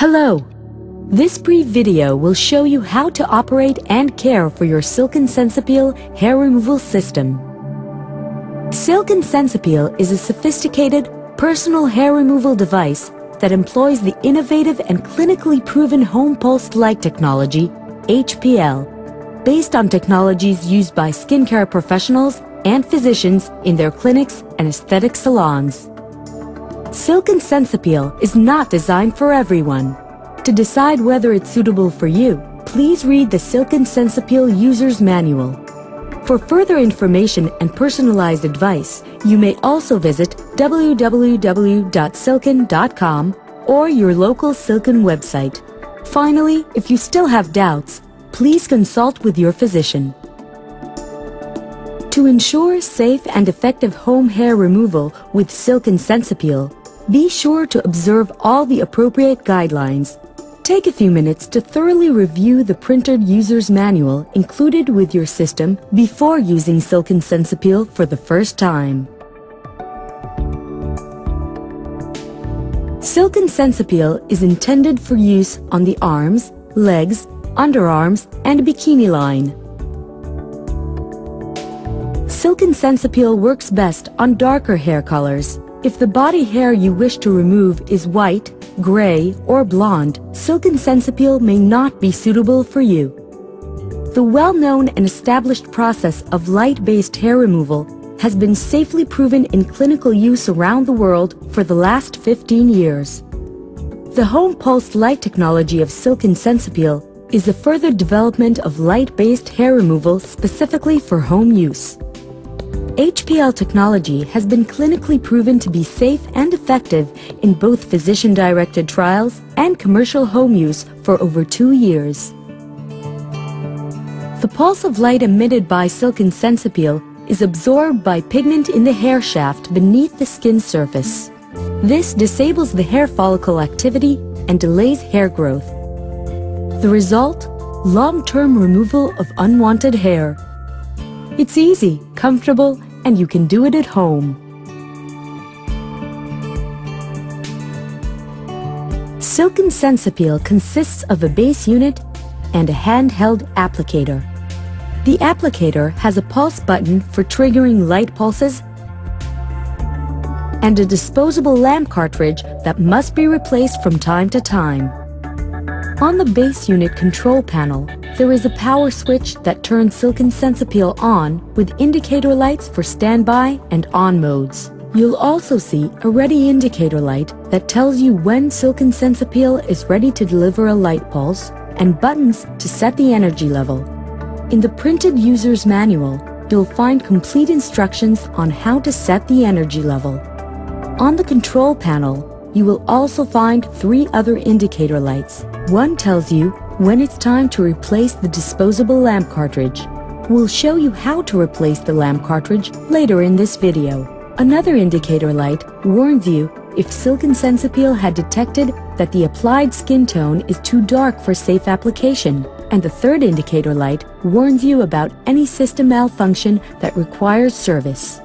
Hello! This brief video will show you how to operate and care for your Silken Sensepil hair removal system. Silken Sensepil is a sophisticated, personal hair removal device that employs the innovative and clinically proven home pulsed light technology, HPL, based on technologies used by skincare professionals and physicians in their clinics and aesthetic salons. Silken Sensepil is not designed for everyone. To decide whether it's suitable for you, please read the Silken Sensepil User's Manual. For further information and personalized advice, you may also visit www.silken.com or your local Silken website. Finally, if you still have doubts, please consult with your physician. To ensure safe and effective home hair removal with Silken Sensepil, be sure to observe all the appropriate guidelines. Take a few minutes to thoroughly review the printed user's manual included with your system before using Silken Sensepil for the first time. Silken Sensepil is intended for use on the arms, legs, underarms, and bikini line. Silken Sensepil works best on darker hair colors. If the body hair you wish to remove is white, gray, or blonde, Silken Sensepil may not be suitable for you. The well-known and established process of light-based hair removal has been safely proven in clinical use around the world for the last 15 years. The home pulsed light technology of Silken Sensepil is a further development of light-based hair removal specifically for home use. HPL technology has been clinically proven to be safe and effective in both physician-directed trials and commercial home use for over 2 years. The pulse of light emitted by Silken Sensepil is absorbed by pigment in the hair shaft beneath the skin surface. This disables the hair follicle activity and delays hair growth. The result? Long-term removal of unwanted hair. It's easy, comfortable, and you can do it at home. Silken Sensepil consists of a base unit and a handheld applicator. The applicator has a pulse button for triggering light pulses and a disposable lamp cartridge that must be replaced from time to time. On the base unit control panel, there is a power switch that turns Silken Sensepil on with indicator lights for standby and on modes. You'll also see a ready indicator light that tells you when Silken Sensepil is ready to deliver a light pulse and buttons to set the energy level. In the printed user's manual, you'll find complete instructions on how to set the energy level. On the control panel, you will also find 3 other indicator lights. One tells you when it's time to replace the disposable lamp cartridge. We'll show you how to replace the lamp cartridge later in this video. Another indicator light warns you if Silken Sensepil had detected that the applied skin tone is too dark for safe application. And the third indicator light warns you about any system malfunction that requires service.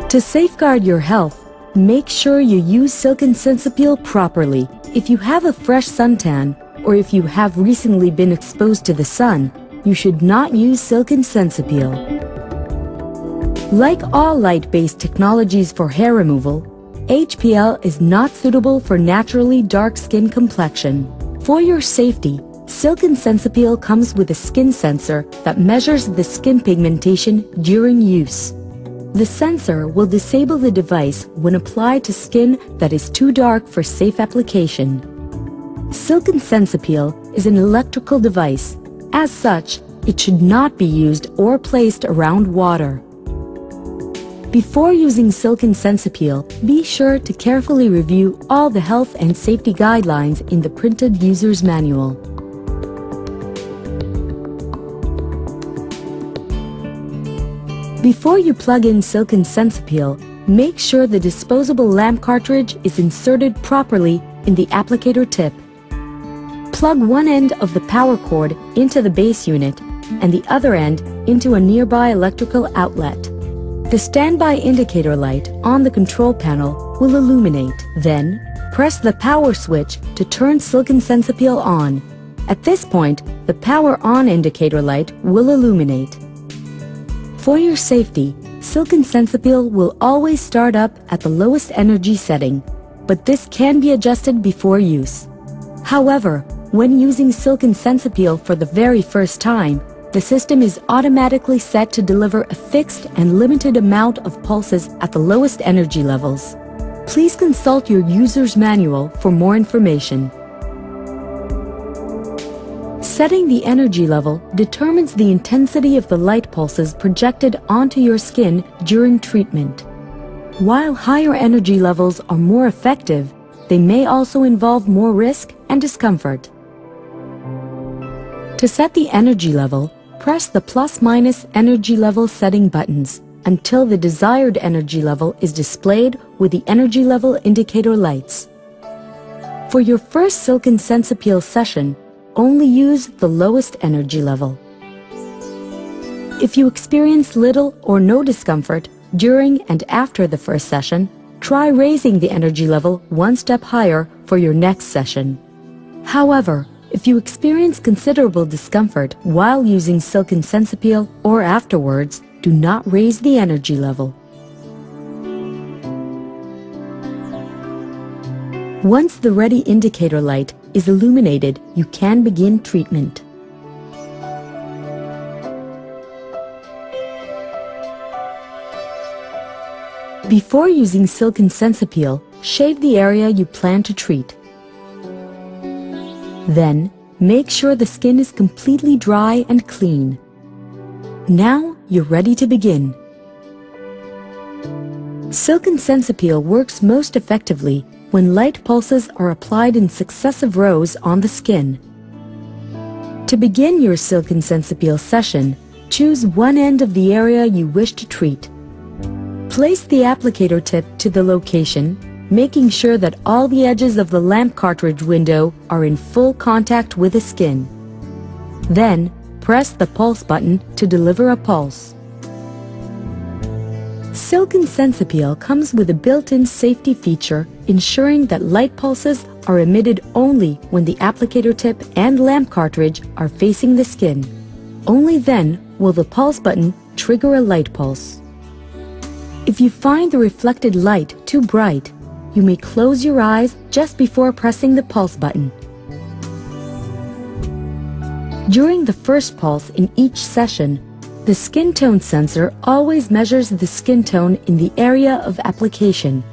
To safeguard your health, make sure you use Silken Sensepil properly. If you have a fresh suntan, or if you have recently been exposed to the sun, you should not use Silken Sensepil. Like all light-based technologies for hair removal, HPL is not suitable for naturally dark skin complexion. For your safety, Silken Sensepil comes with a skin sensor that measures the skin pigmentation during use. The sensor will disable the device when applied to skin that is too dark for safe application. Silken Sensepil is an electrical device. As such, it should not be used or placed around water. Before using Silken Sensepil, be sure to carefully review all the health and safety guidelines in the printed user's manual. Before you plug in Silken Sensepil, make sure the disposable lamp cartridge is inserted properly in the applicator tip. Plug one end of the power cord into the base unit and the other end into a nearby electrical outlet. The standby indicator light on the control panel will illuminate. Then, press the power switch to turn Silken Sensepil on. At this point, the power on indicator light will illuminate. For your safety, Silken Sensepil will always start up at the lowest energy setting, but this can be adjusted before use. However, when using Silken Sensepil for the very first time, the system is automatically set to deliver a fixed and limited amount of pulses at the lowest energy levels. Please consult your user's manual for more information. Setting the energy level determines the intensity of the light pulses projected onto your skin during treatment. While higher energy levels are more effective, they may also involve more risk and discomfort. To set the energy level, press the plus-minus energy level setting buttons until the desired energy level is displayed with the energy level indicator lights. For your first Silken Sensepil session, only use the lowest energy level. If you experience little or no discomfort during and after the first session, try raising the energy level one step higher for your next session. However, if you experience considerable discomfort while using Silken Sensepil or afterwards, do not raise the energy level. Once the ready indicator light is illuminated, you can begin treatment. Before using Silken Sensepil, shave the area you plan to treat. Then, make sure the skin is completely dry and clean. Now, you're ready to begin. Silken Sensepil works most effectively when light pulses are applied in successive rows on the skin. To begin your Silken Sensepil session, choose one end of the area you wish to treat. Place the applicator tip to the location, making sure that all the edges of the lamp cartridge window are in full contact with the skin. Then, press the pulse button to deliver a pulse. Silken Sensepil comes with a built-in safety feature ensuring that light pulses are emitted only when the applicator tip and lamp cartridge are facing the skin. Only then will the pulse button trigger a light pulse. If you find the reflected light too bright, you may close your eyes just before pressing the pulse button. During the first pulse in each session, the skin tone sensor always measures the skin tone in the area of application.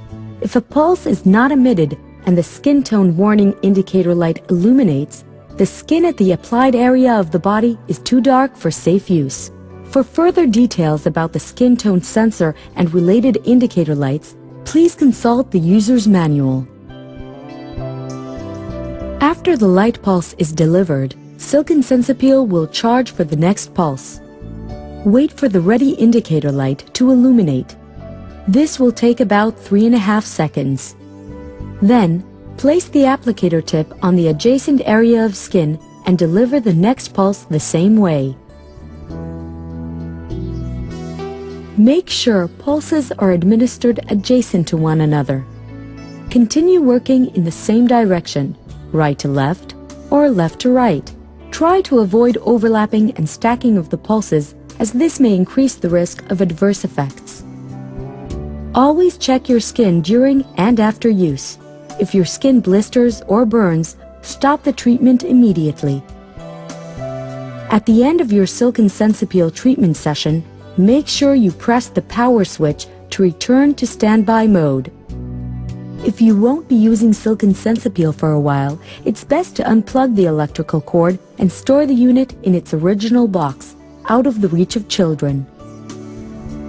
If a pulse is not emitted and the skin tone warning indicator light illuminates, the skin at the applied area of the body is too dark for safe use. For further details about the skin tone sensor and related indicator lights, please consult the user's manual. After the light pulse is delivered, Silken Sensepil will charge for the next pulse. Wait for the ready indicator light to illuminate. This will take about 3.5 seconds. Then, place the applicator tip on the adjacent area of skin and deliver the next pulse the same way. Make sure pulses are administered adjacent to one another. Continue working in the same direction, right to left or left to right. Try to avoid overlapping and stacking of the pulses, as this may increase the risk of adverse effects. Always check your skin during and after use. If your skin blisters or burns, stop the treatment immediately. At the end of your Silken Sensepil treatment session, make sure you press the power switch to return to standby mode. If you won't be using Silken Sensepil for a while, it's best to unplug the electrical cord and store the unit in its original box, out of the reach of children.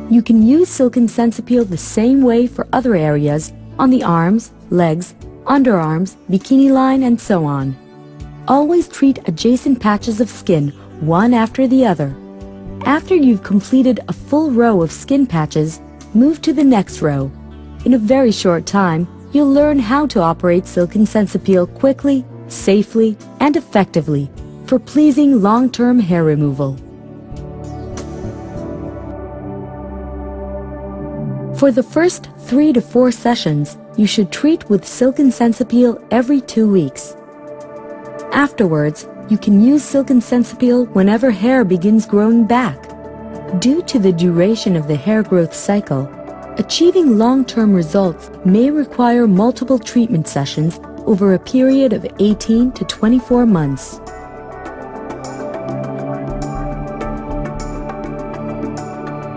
You can use Silken Sensepil the same way for other areas on the arms, legs, underarms, bikini line, and so on. Always treat adjacent patches of skin, one after the other. After you've completed a full row of skin patches, move to the next row. In a very short time, you'll learn how to operate Silken Sensepil quickly, safely, and effectively for pleasing long-term hair removal. For the first 3 to 4 sessions, you should treat with Silken Sensepil every 2 weeks. Afterwards, you can use Silken Sensepil whenever hair begins growing back. Due to the duration of the hair growth cycle, achieving long-term results may require multiple treatment sessions over a period of 18 to 24 months.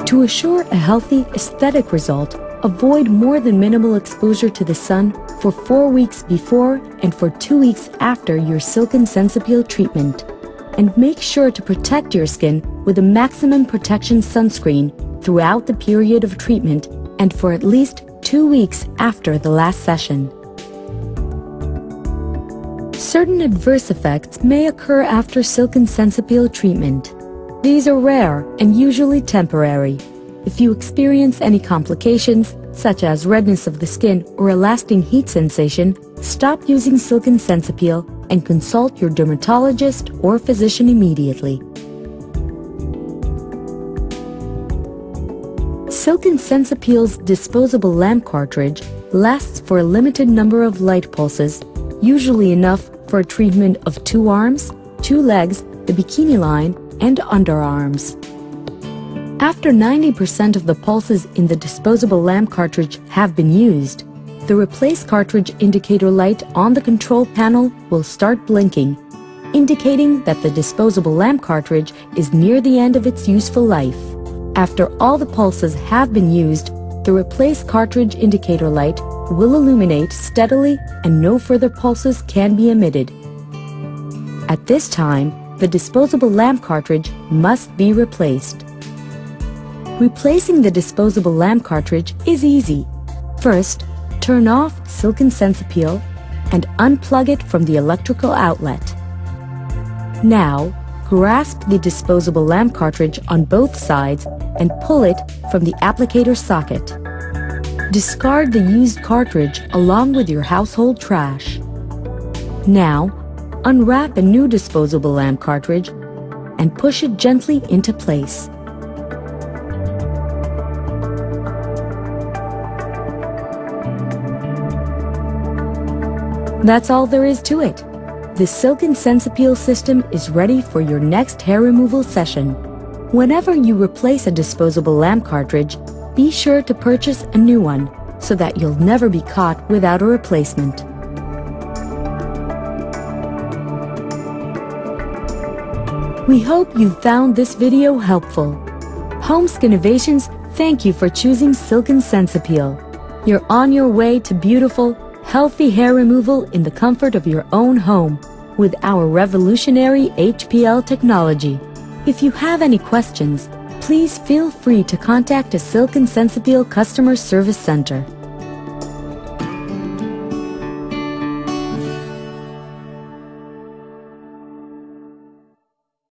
To assure a healthy, aesthetic result, avoid more than minimal exposure to the sun for 4 weeks before and for 2 weeks after your Silken Sensepil treatment. And make sure to protect your skin with a maximum protection sunscreen throughout the period of treatment and for at least 2 weeks after the last session. Certain adverse effects may occur after Silken Sensepil treatment. These are rare and usually temporary. If you experience any complications, such as redness of the skin or a lasting heat sensation, stop using Silken Sensepil and consult your dermatologist or physician immediately. Silken Sensepil's disposable lamp cartridge lasts for a limited number of light pulses, usually enough for a treatment of 2 arms, 2 legs, the bikini line, and underarms. After 90% of the pulses in the disposable lamp cartridge have been used, the replace cartridge indicator light on the control panel will start blinking, indicating that the disposable lamp cartridge is near the end of its useful life. After all the pulses have been used, the replace cartridge indicator light will illuminate steadily and no further pulses can be emitted. At this time, the disposable lamp cartridge must be replaced. Replacing the disposable lamp cartridge is easy. First, turn off Silken Sensepil and unplug it from the electrical outlet. Now, grasp the disposable lamp cartridge on both sides and pull it from the applicator socket. Discard the used cartridge along with your household trash. Now, unwrap a new disposable lamp cartridge and push it gently into place. That's all there is to it. The Silken Sensepil system is ready for your next hair removal session. Whenever you replace a disposable lamp cartridge, be sure to purchase a new one so that you'll never be caught without a replacement. We hope you found this video helpful. Home Skinnovations, thank you for choosing Silken Sensepil. You're on your way to beautiful, healthy hair removal in the comfort of your own home with our revolutionary HPL technology. If you have any questions, please feel free to contact a Silken Sensepil customer service center.